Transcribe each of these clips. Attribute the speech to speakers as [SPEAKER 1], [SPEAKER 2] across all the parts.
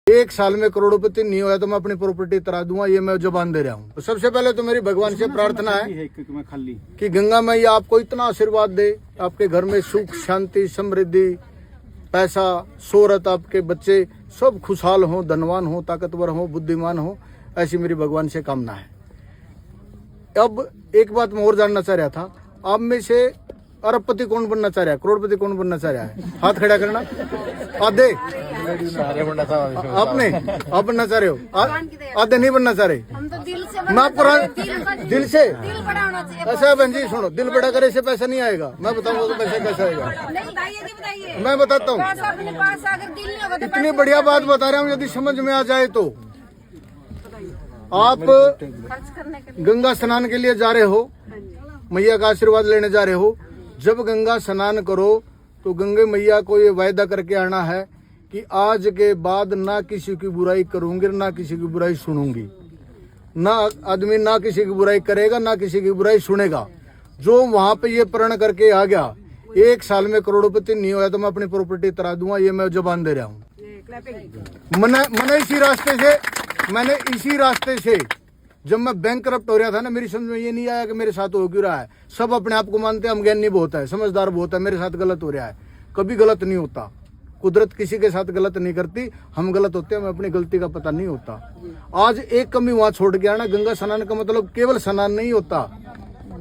[SPEAKER 1] 1 साल में करोड़पति नहीं होया तो मैं अपनी प्रॉपर्टी तरा दूंगा, ये मैं जुबान दे रहा हूँ। तो सबसे पहले तो मेरी भगवान से प्रार्थना है कि गंगा मैया आपको इतना आशीर्वाद दे, आपके घर में सुख शांति समृद्धि पैसा शोहरत, आपके बच्चे सब खुशहाल हो, धनवान हो, ताकतवर हो, बुद्धिमान हो, ऐसी मेरी भगवान से कामना है। अब एक बात मैं और जानना चाह रहा था, आप में से अरबपति कौन बनना चाह रहा है, करोड़पति कौन बनना चाह रहा है? हाथ खड़ा करना। आधे आपने आप बनना चाह रहे हो, आधे नहीं बनना चाह रहे। मैं पुराना दिल से ऐसा है बहन जी, सुनो, दिल बड़ा करे से पैसा नहीं आएगा। मैं बताऊंगा तो पैसा कैसे आएगा, मैं बताता हूँ। इतनी बढ़िया बात बता रहा हूँ, यदि समझ में आ जाए तो। आप गंगा स्नान के लिए जा रहे हो, मैया का आशीर्वाद लेने जा रहे हो। जब गंगा स्नान करो तो गंगे मैया को ये वायदा करके आना है कि आज के बाद ना किसी की बुराई करूंगी, ना किसी की बुराई सुनूंगी। ना आदमी ना किसी की बुराई करेगा, ना किसी की बुराई सुनेगा। जो वहां पे ये प्रण करके आ गया, 1 साल में करोड़पति नहीं होया तो मैं अपनी प्रॉपर्टी तरा दूंगा, ये मैं जुबान दे रहा हूँ। मैंने इसी रास्ते से जब मैं बैंक करप्ट हो रहा था ना, मेरी समझ में ये नहीं आया कि मेरे साथ हो क्यों रहा है। सब अपने आप को मानते हैं हम ज्ञानी बहुत है, समझदार बहुत है, मेरे साथ गलत हो रहा है। कभी गलत नहीं होता, कुदरत किसी के साथ गलत नहीं करती, हम गलत होते हैं, हमें अपनी गलती का पता नहीं होता। आज एक कमी वहां छोड़ के आना। गंगा स्नान का मतलब केवल स्नान नहीं होता,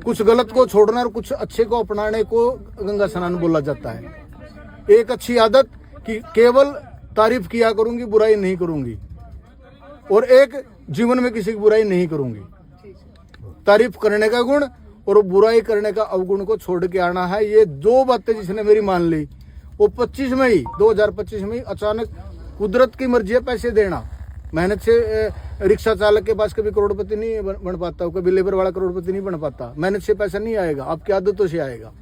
[SPEAKER 1] कुछ गलत को छोड़ना और कुछ अच्छे को अपनाने को गंगा स्नान बोला जाता है। एक अच्छी आदत कि केवल तारीफ किया करूंगी, बुराई नहीं करूंगी, और एक जीवन में किसी की बुराई नहीं करूंगी। तारीफ करने का गुण और बुराई करने का अवगुण को छोड़ के आना है। ये 2 बातें जिसने मेरी मान ली, वो 2025 में ही अचानक कुदरत की मर्जी है पैसे देना। मेहनत से रिक्शा चालक के पास कभी करोड़पति नहीं बन पाता, कभी लेबर वाला करोड़पति नहीं बन पाता। मेहनत से पैसा नहीं आएगा, आपकी आदतों से आएगा।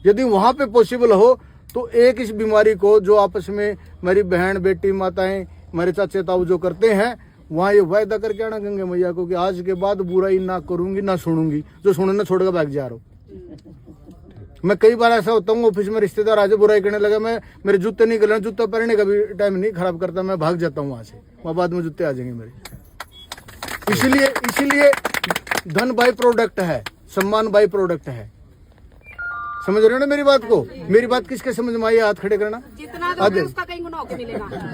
[SPEAKER 1] यदि वहां पे पॉसिबल हो तो एक इस बीमारी को, जो आपस में मेरी बहन बेटी माताएं मेरे चाचे ताऊ जो करते हैं, वहाँ ये वायदा करके आना गंगे मैया को कि आज के बाद बुराई ना करूंगी ना सुनूंगी। जो सुनना छोड़ कर भाग जा रहा हूँ। मैं कई बार ऐसा होता हूँ, ऑफिस में रिश्तेदार आज बुराई करने लगा, मैं मेरे जूते नहीं गले, जूता पहनने का भी टाइम नहीं खराब करता, मैं भाग जाता हूँ वहां से। वहां बाद में जूते आ जाएंगे मेरे। इसीलिए धन बाई प्रोडक्ट है, सम्मान बाई प्रोडक्ट है। समझ रहे हो ना मेरी बात को? मेरी बात किसके समझ में आई? हाथ खड़े करना।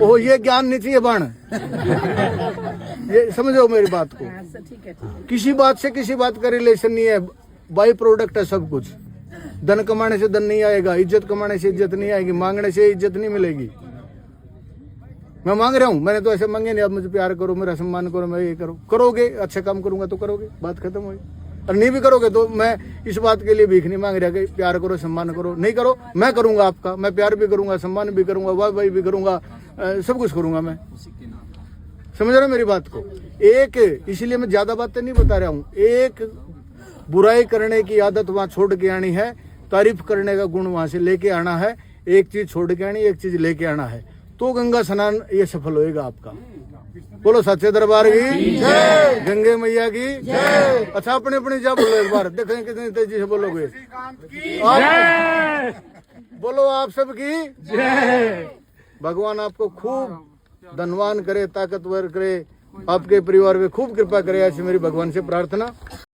[SPEAKER 1] ओह, ये ज्ञान नहीं चाहिए बाण। ये समझो मेरी बात को। किसी बात से किसी बात का रिलेशन नहीं है, बाई प्रोडक्ट है सब कुछ। धन कमाने से धन नहीं आएगा, इज्जत कमाने से इज्जत नहीं आएगी, मांगने से इज्जत नहीं मिलेगी। मैं मांग रहा हूँ, मैंने तो ऐसे मांगे नहीं आप मुझे प्यार करो, मेरा सम्मान करो, मैं ये करो। करोगे, अच्छा काम करूंगा तो करोगे, बात खत्म होगी। और नहीं भी करोगे तो मैं इस बात के लिए भीख नहीं मांग रहा कि प्यार करो सम्मान करो। नहीं करो, मैं करूंगा आपका, मैं प्यार भी करूंगा, सम्मान भी करूंगा, वाह भी करूंगा, सब कुछ करूंगा मैं। समझ रहे हो मेरी बात को? इसलिए मैं ज्यादा बातें नहीं बता रहा हूँ। एक बुराई करने की आदत वहां छोड़ के आनी है, तारीफ करने का गुण वहां से लेके आना है। एक चीज छोड़ के आनी, एक चीज लेके आना है, तो गंगा स्नान ये सफल होएगा आपका। बोलो सच्चे दरबार की जय, गंगे मैया की जय। अच्छा, अपने अपनी जा बोलो एक बार, देखें कितनी तेजी से बोलोगे। बोलो आप सबकी जय। भगवान आपको खूब धनवान करे, ताकतवर करे, आपके परिवार में खूब कृपा करे, ऐसी मेरी भगवान से प्रार्थना।